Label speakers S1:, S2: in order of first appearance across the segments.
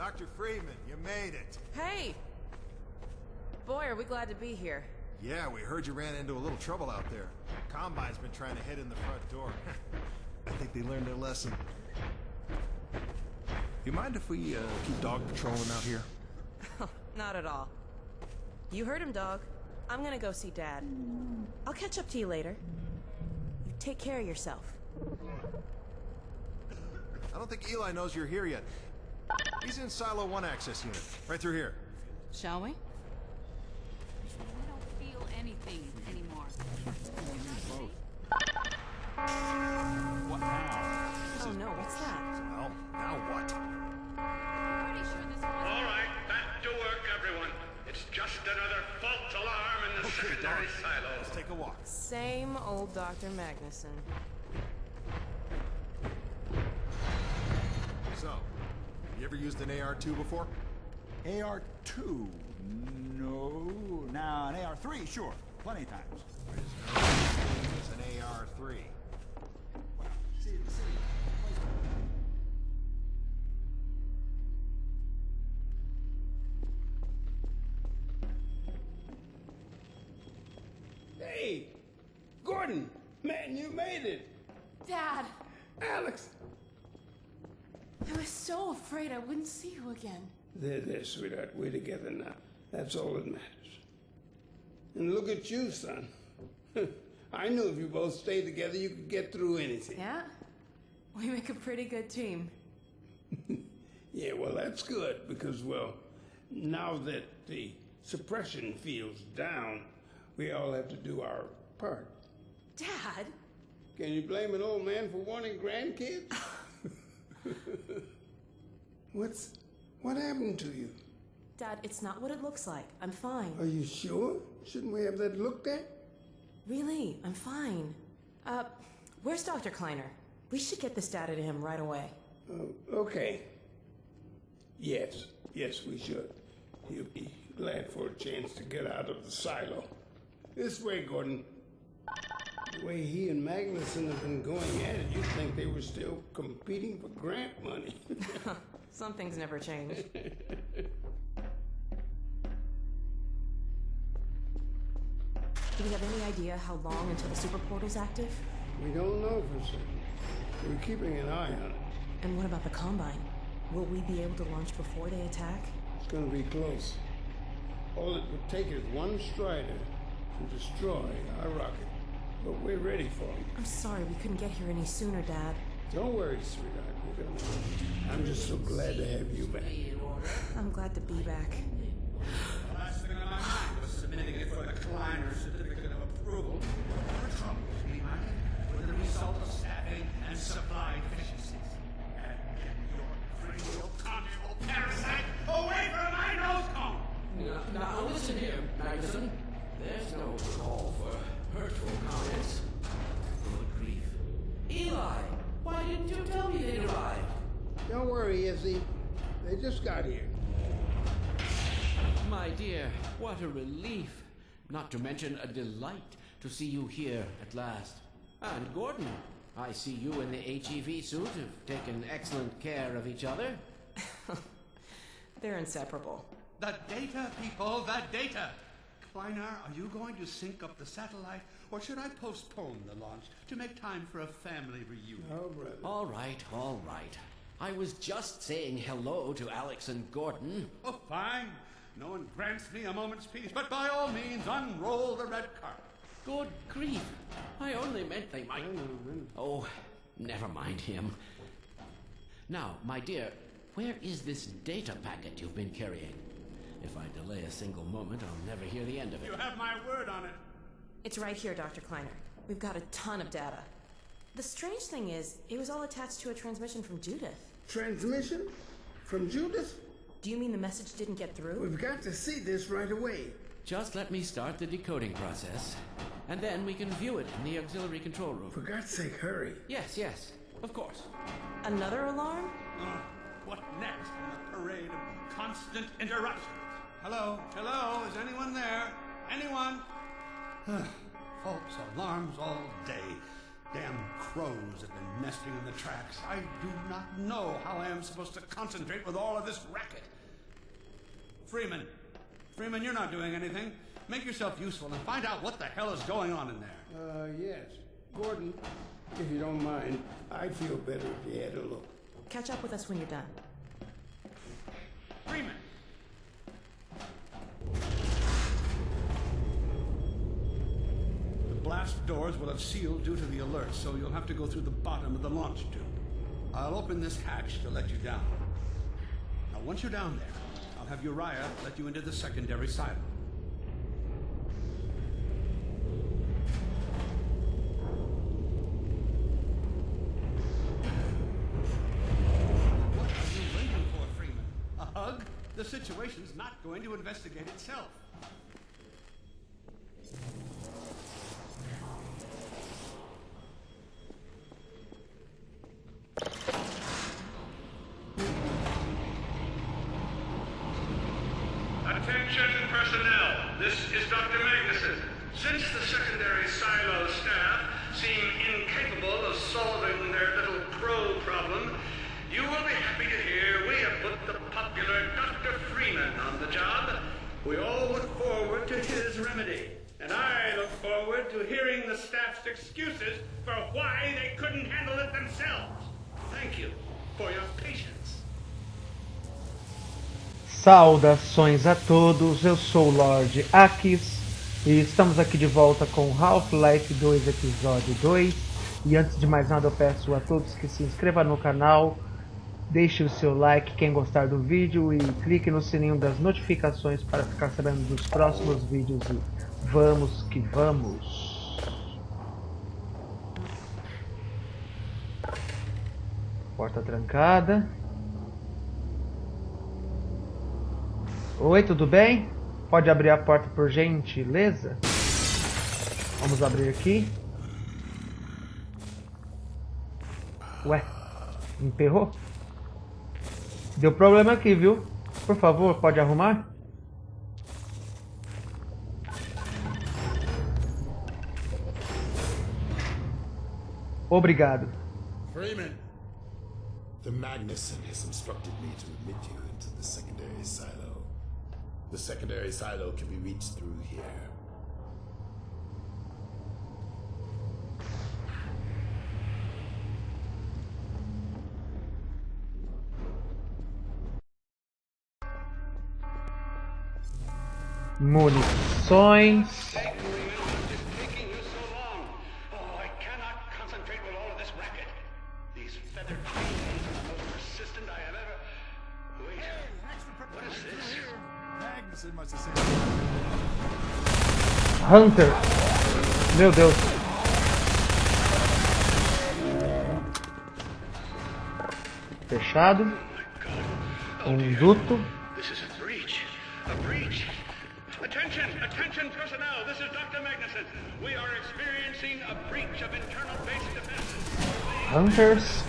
S1: Dr. Freeman, you made it.
S2: Hey! Boy, are we glad to be here.
S1: Yeah, we heard you ran into a little trouble out there. Combine's been trying to hit in the front door. I think they learned their lesson. You mind if we keep dog patrolling out here?
S2: Not at all. You heard him, dog. I'm gonna go see Dad. I'll catch up to you later. You take care of yourself.
S1: I don't think Eli knows you're here yet. He's in Silo 1 access unit, right through here.
S3: Shall we?
S4: I don't feel anything anymore.
S1: What now?
S2: Oh no, what's that?
S1: Well, now what?
S4: I'm pretty sure this was...
S5: All right, back to work, everyone. It's just another false alarm in the secondary silo.
S1: Let's take a walk.
S2: Same old Dr. Magnuson.
S1: So, you ever used an AR-2 before?
S6: AR-2? No. Now, an AR-3, sure. Plenty of times.
S1: There's no such thing as an AR-3.
S6: Well, see,
S7: Hey, Gordon, man, you made it.
S3: Dad!
S7: Alex.
S3: I was so afraid I wouldn't see you again.
S7: There, sweetheart. We're together now. That's all that matters. And look at you, son. I knew if you both stayed together, you could get through anything.
S3: Yeah? We make a pretty good team.
S7: Yeah, well, that's good, because, well, now that the suppression field's down, we all have to do our part.
S3: Dad?
S7: Can you blame an old man for wanting grandkids? What happened to you?
S2: Dad, it's not what it looks like. I'm fine.
S7: Are you sure? Shouldn't we have that looked at?
S2: Really, I'm fine. Where's Dr. Kleiner? We should get this data to him right away.
S7: Okay. Yes, we should. He'll be glad for a chance to get out of the silo. This way, Gordon. The way he and Magnuson have been going at it, you'd think they were still competing for grant money.
S2: Some things never change.
S7: Uh,
S2: Do we have any idea how long until the super portal's active?
S7: We don't know for certain. We're keeping an eye on it.
S2: And what about the Combine? Will we be able to launch before they attack?
S7: It's gonna be close. All it would take is one Strider to destroy our rocket. But we're ready for him.
S2: I'm sorry we couldn't get here any sooner, Dad.
S7: Don't worry, sweetheart. We're gonna... I'm just so glad to have you back.
S2: I'm glad to be back.
S8: The last thing on my mind was submitting it for the Kleiner certificate of approval. For trouble, Eli, with the result of staffing and supply deficiencies. And get your cranial conjugal parasite away from my nose cone!
S9: Now listen here, Magnuson. There's no call for hurtful comments. Good grief. Eli, why didn't you tell me they'd arrived?
S7: Don't worry, Izzy. They just got here.
S9: My dear, what a relief. Not to mention a delight to see you here at last. And Gordon, I see you in the HEV suit have taken excellent care of each other.
S2: They're inseparable.
S8: The data, people, the data! Kleiner, are you going to sync up the satellite, or should I postpone the launch to make time for a family reunion?
S7: Oh, brother.
S9: All right. I was just saying hello to Alex and Gordon.
S8: Oh, fine. No one grants me a moment's peace, but by all means, unroll the red carpet.
S9: Good grief. I only meant they might... Oh, never mind him. Now, my dear, where is this data packet you've been carrying? If I delay a single moment, I'll never hear the end of it.
S8: You have my word on it.
S2: It's right here, Dr. Kleiner. We've got a ton of data. The strange thing is, it was all attached to a transmission from Judith.
S7: Transmission? From Judith?
S2: Do you mean the message didn't get through?
S7: We've got to see this right away.
S9: Just let me start the decoding process, and then we can view it in the auxiliary control room.
S7: For God's sake, hurry.
S9: Yes, of course.
S2: Another alarm?
S8: What next in a parade of constant interruptions? Hello? Is anyone there? Anyone? False alarms all day. Damn crows have been nesting in the tracks. I do not know how I am supposed to concentrate with all of this racket. Freeman, you're not doing anything. Make yourself useful and find out what the hell is going on in there.
S7: Yes. Gordon, if you don't mind, I'd feel better if you had a look.
S2: Catch up with us when you're done.
S8: Freeman! The blast doors will have sealed due to the alert, so you'll have to go through the bottom of the launch tube. I'll open this hatch to let you down. Now, once you're down there, I'll have Uriah let you into the secondary silo. What are you waiting for, Freeman? A hug? The situation's not going to investigate itself.
S5: Attention personnel, this is Dr. Magnuson. Since the secondary silo staff seem incapable of solving their little crow problem, you will be happy to hear we have put the popular Dr. Freeman on the job. We all look forward to his remedy, and I look forward to hearing the staff's excuses for why they couldn't handle it themselves. Thank you for your patience.
S10: Saudações a todos, eu sou o Lord Akis e estamos aqui de volta com Half-Life 2 Episódio 2. E antes de mais nada eu peço a todos que se inscrevam no canal, deixe o seu like quem gostar do vídeo e clique no sininho das notificações para ficar sabendo dos próximos vídeos e vamos que vamos! Porta trancada. Oi, tudo bem? Pode abrir a porta por gentileza? Vamos abrir aqui. Ué, emperrou? Deu problema aqui, viu? Por favor, pode arrumar? Obrigado.
S1: Freeman! The Magnuson has instructed me to admit you into the secondary silo. The secondary silo can be reached through here.
S10: Munições. Hunter. Meu Deus. Fechado. Duto.
S5: This is a breach. A breach. Attention personnel. This is Dr. Magnuson. We are experiencing a breach of internal base defenses.
S10: Hunters.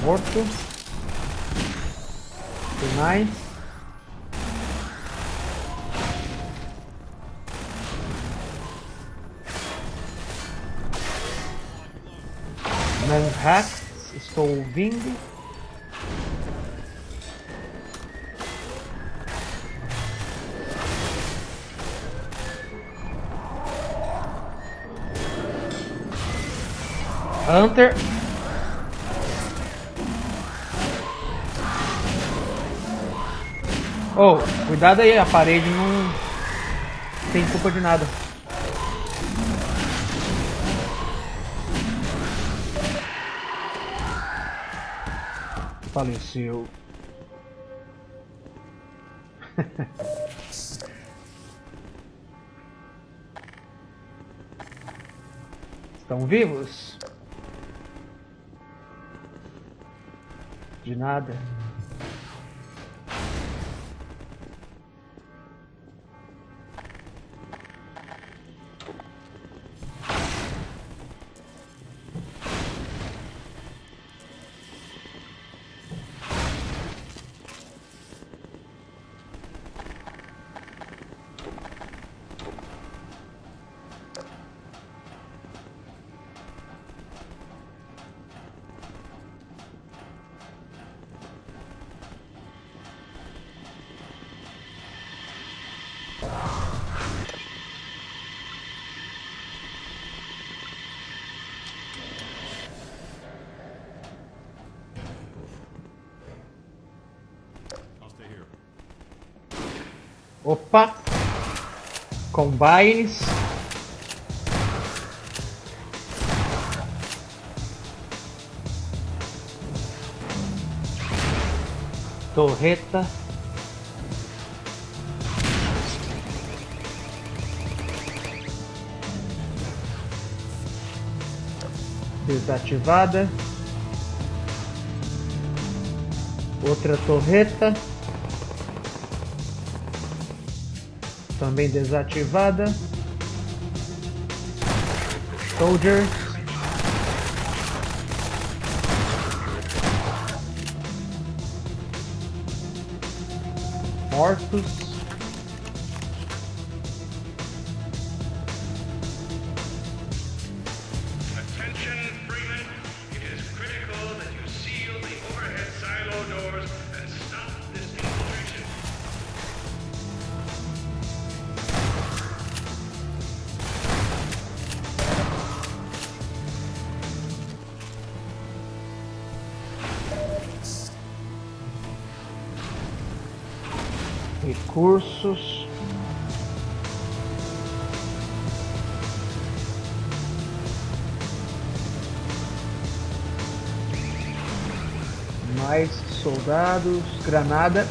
S10: Morto. Demais. Manhacks, estou ouvindo. Hunter. Oh, cuidado aí, a parede não tem culpa de nada. Faleceu. Estão vivos? De nada. Opa! Combines. Torreta. Desativada. Outra torreta. Também desativada. Soldier. Mortos.
S5: Attention, Freeman. It is critical that you seal the overhead silo doors and stop this infiltration.
S10: Recursos. Mais soldados. Granada.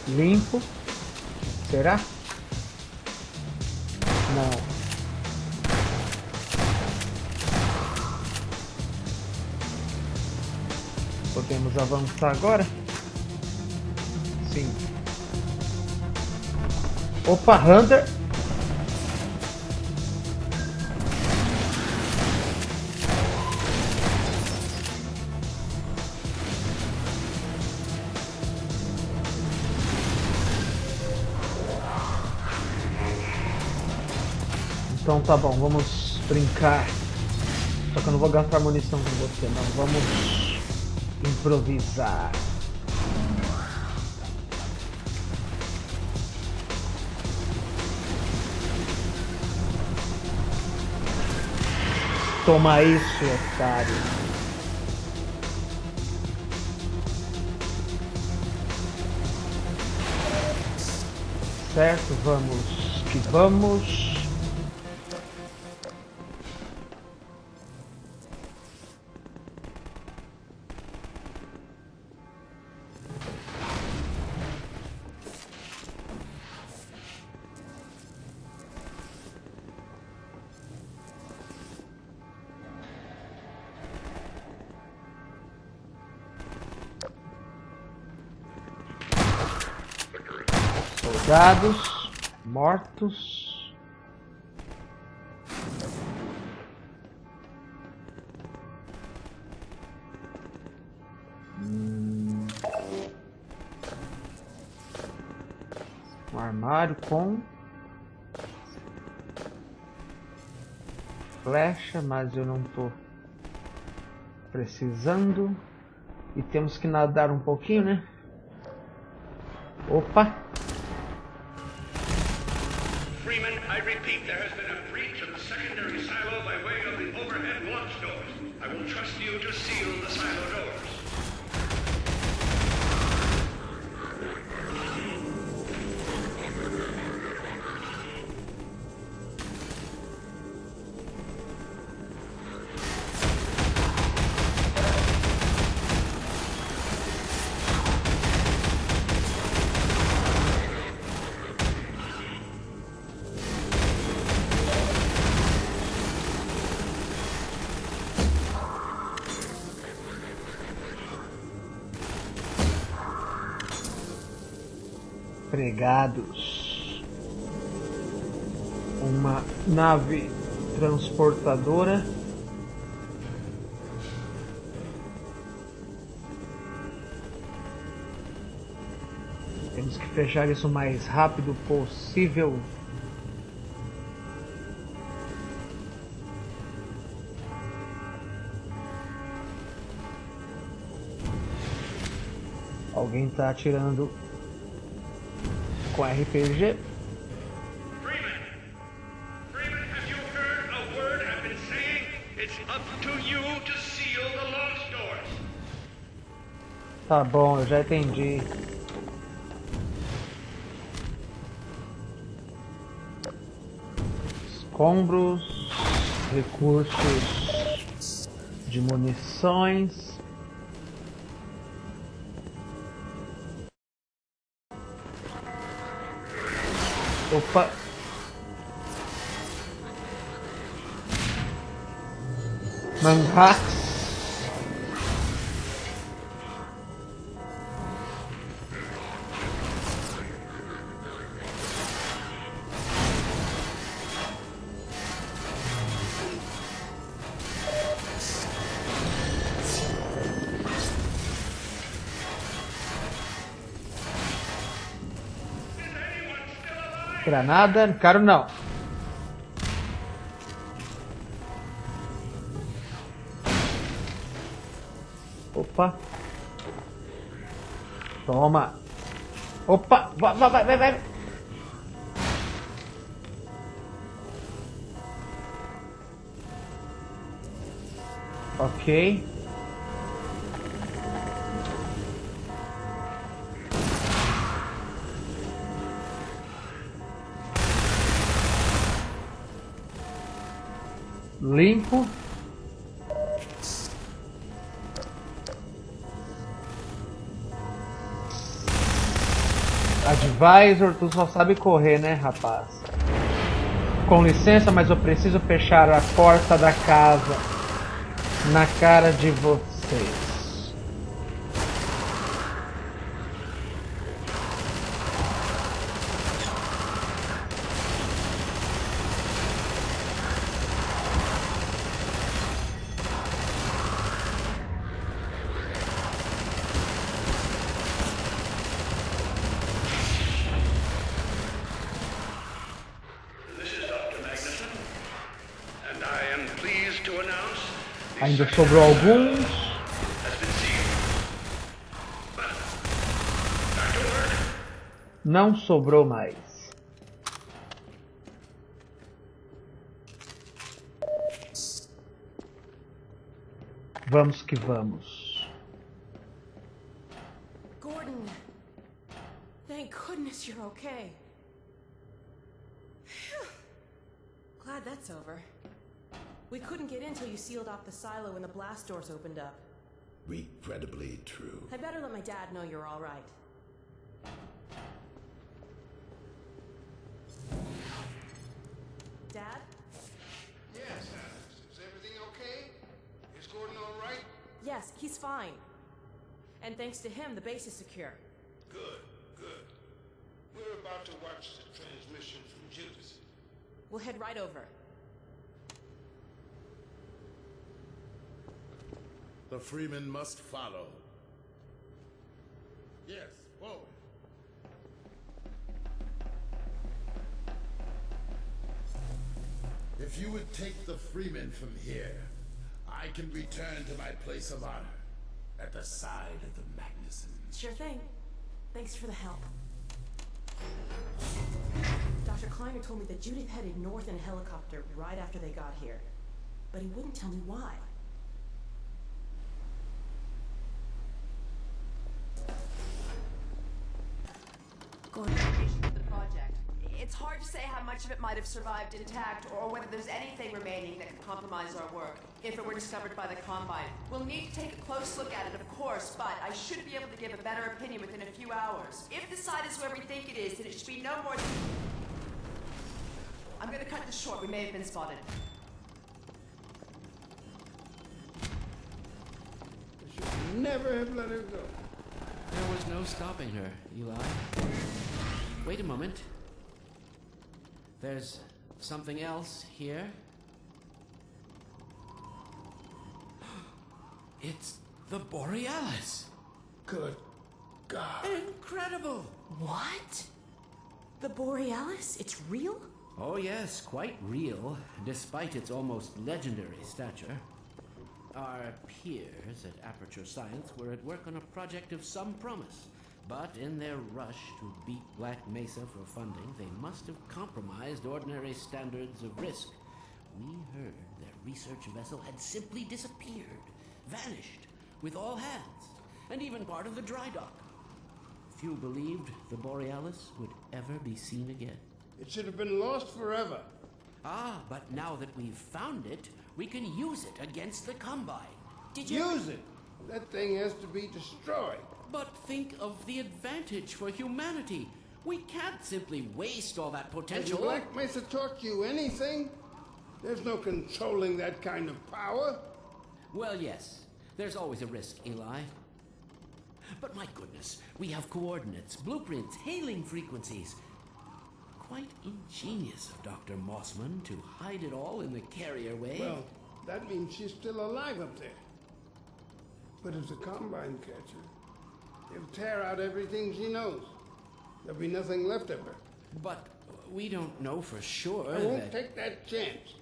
S10: Limpo. Será? Não. Podemos avançar agora? Sim. Opa, Hunter! Então tá bom, vamos brincar. Só que eu não vou gastar munição com você, não. Vamos improvisar. Toma isso, otário. Certo, vamos que vamos. Soldados mortos. Um armário com flecha, mas eu não tô precisando. E temos que nadar um pouquinho, né? Opa!
S5: Freeman, I repeat, there has been a breach of the secondary silo by way of the overhead launch doors. I will trust you to seal the silo doors.
S10: Empregados. Uma nave transportadora. Temos que fechar isso o mais rápido possível. Alguém está atirando com RPG.
S5: Freeman, have you heard a word have been It's up to you to seal the launch doors.
S10: Tá bom, eu já entendi. Escombros, recursos de munições. Opa! Manhattan. Granada, não quero não. Opa. Toma. Opa, vai. Ok. Limpo. Advisor, tu só sabe correr, né, rapaz? Com licença, mas eu preciso fechar a porta da casa na cara de vocês. Ainda sobrou alguns. Não sobrou mais. Vamos que vamos.
S2: Gordon, thank goodness you're okay. Phew. Glad that's over. We couldn't get in till you sealed off the silo when the blast doors opened up.
S1: Regrettably true.
S2: I better let my dad know you're all right. Dad?
S7: Yes, Alex. Is everything okay? Is Gordon all right?
S2: Yes, he's fine. And thanks to him, the base is secure.
S7: Good. We're about to watch the transmission from Judas.
S2: We'll head right over.
S1: The Freeman must follow. Yes, whoa. If you would take the Freeman from here, I can return to my place of honor at the side of the Magnusons.
S2: Sure thing. Thanks for the help. Dr. Kleiner told me that Judith headed north in a helicopter right after they got here. But he wouldn't tell me why.
S11: Of the project. It's hard to say how much of it might have survived intact or whether there's anything remaining that could compromise our work if it were discovered by the Combine. We'll need to take a close look at it, of course, but I should be able to give a better opinion within a few hours. If the site is where we think it is, then it should be no more than... I'm gonna cut this short. We may have been spotted.
S7: I should never have let her go.
S9: There was no stopping her, Eli. Wait a moment. There's something else here. It's the Borealis.
S7: Good God.
S9: Incredible!
S2: What? The Borealis? It's real?
S9: Oh yes, quite real, despite its almost legendary stature. Our peers at Aperture Science were at work on a project of some promise, but in their rush to beat Black Mesa for funding, they must have compromised ordinary standards of risk. We heard their research vessel had simply disappeared, vanished, with all hands, and even part of the dry dock. Few believed the Borealis would ever be seen again.
S7: It should have been lost forever.
S9: Ah, but now that we've found it, we can use it against the Combine.
S2: Did you...
S7: Use it! That thing has to be destroyed.
S9: But think of the advantage for humanity. We can't simply waste all that potential.
S7: Has Black Mesa taught you anything? There's no controlling that kind of power.
S9: Well, yes. There's always a risk, Eli. But my goodness, we have coordinates, blueprints, hailing frequencies. Quite ingenious of Dr. Mossman to hide it all in the carrier way.
S7: Well, that means she's still alive up there. But if the Combine catch her, they'll tear out everything she knows. There'll be nothing left of her.
S9: But we don't know for sure.
S7: I won't take that chance.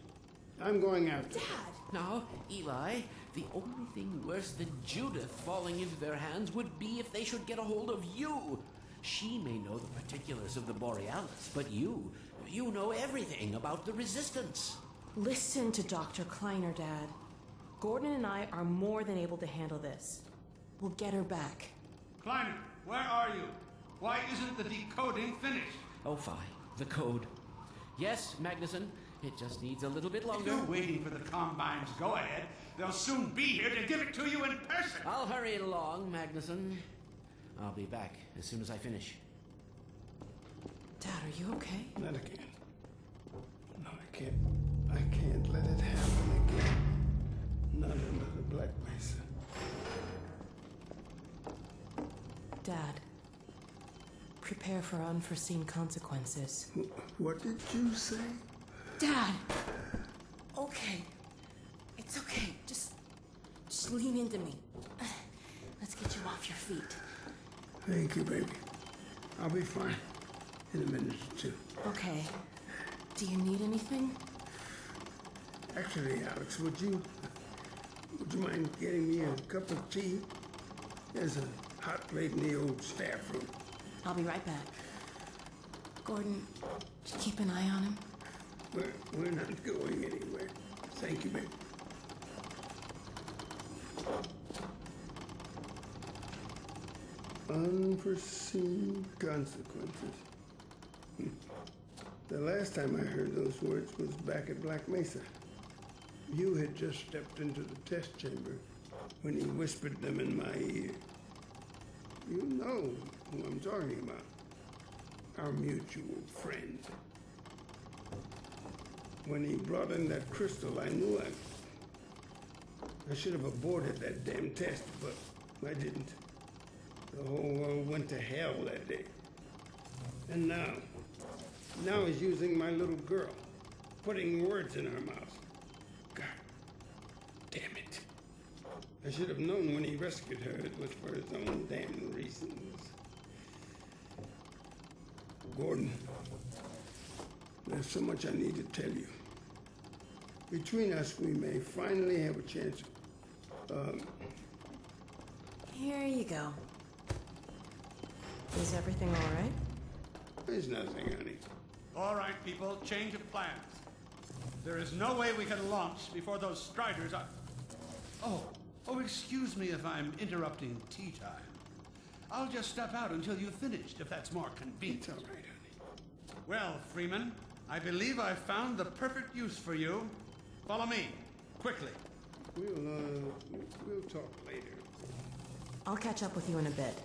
S7: I'm going after her.
S2: Dad!
S9: Now, Eli, the only thing worse than Judith falling into their hands would be if they should get a hold of you. She may know the particulars of the Borealis, but you know everything about the Resistance.
S2: Listen to Dr. Kleiner, Dad. Gordon and I are more than able to handle this. We'll get her back.
S8: Kleiner, where are you? Why isn't the decoding finished?
S9: Oh, fine. The code. Yes, Magnuson. It just needs a little bit
S8: If
S9: longer.
S8: you're waiting for the Combine's go-ahead, they'll soon be here to give it to you in person.
S9: I'll hurry it along, Magnuson. I'll be back as soon as I finish.
S2: Dad, are you okay?
S7: Not again. No, I can't. I can't let it happen again. Not under the Black Mesa.
S2: Dad, prepare for unforeseen consequences.
S7: What did you say?
S2: Dad! Okay. It's okay. Just lean into me. Let's get you off your feet.
S7: Thank you, baby. I'll be fine in a minute or two.
S2: Okay. Do you need anything?
S7: Actually, Alex, would you mind getting me a cup of tea? There's a hot plate in the old staff room.
S2: I'll be right back. Gordon, just keep an eye on him.
S7: We're not going anywhere. Thank you, baby. Unforeseen consequences. The last time I heard those words was back at Black Mesa. You had just stepped into the test chamber when he whispered them in my ear. You know who I'm talking about. Our mutual friend. When he brought in that crystal, I knew I should have aborted that damn test, but I didn't. The whole world went to hell that day. And now he's using my little girl, putting words in her mouth. God damn it. I should have known when he rescued her it was for his own damn reasons. Gordon, there's so much I need to tell you. Between us, we may finally have a chance.
S2: Here you go. Is everything all right?
S7: There's nothing, honey.
S8: All right, people, change of plans. There is no way we can launch before those Striders are... Oh, excuse me if I'm interrupting tea time. I'll just step out until you've finished, if that's more convenient.
S7: It's all right, honey.
S8: Well, Freeman, I believe I've found the perfect use for you. Follow me, quickly.
S7: We'll talk later.
S2: I'll catch up with you in a bit.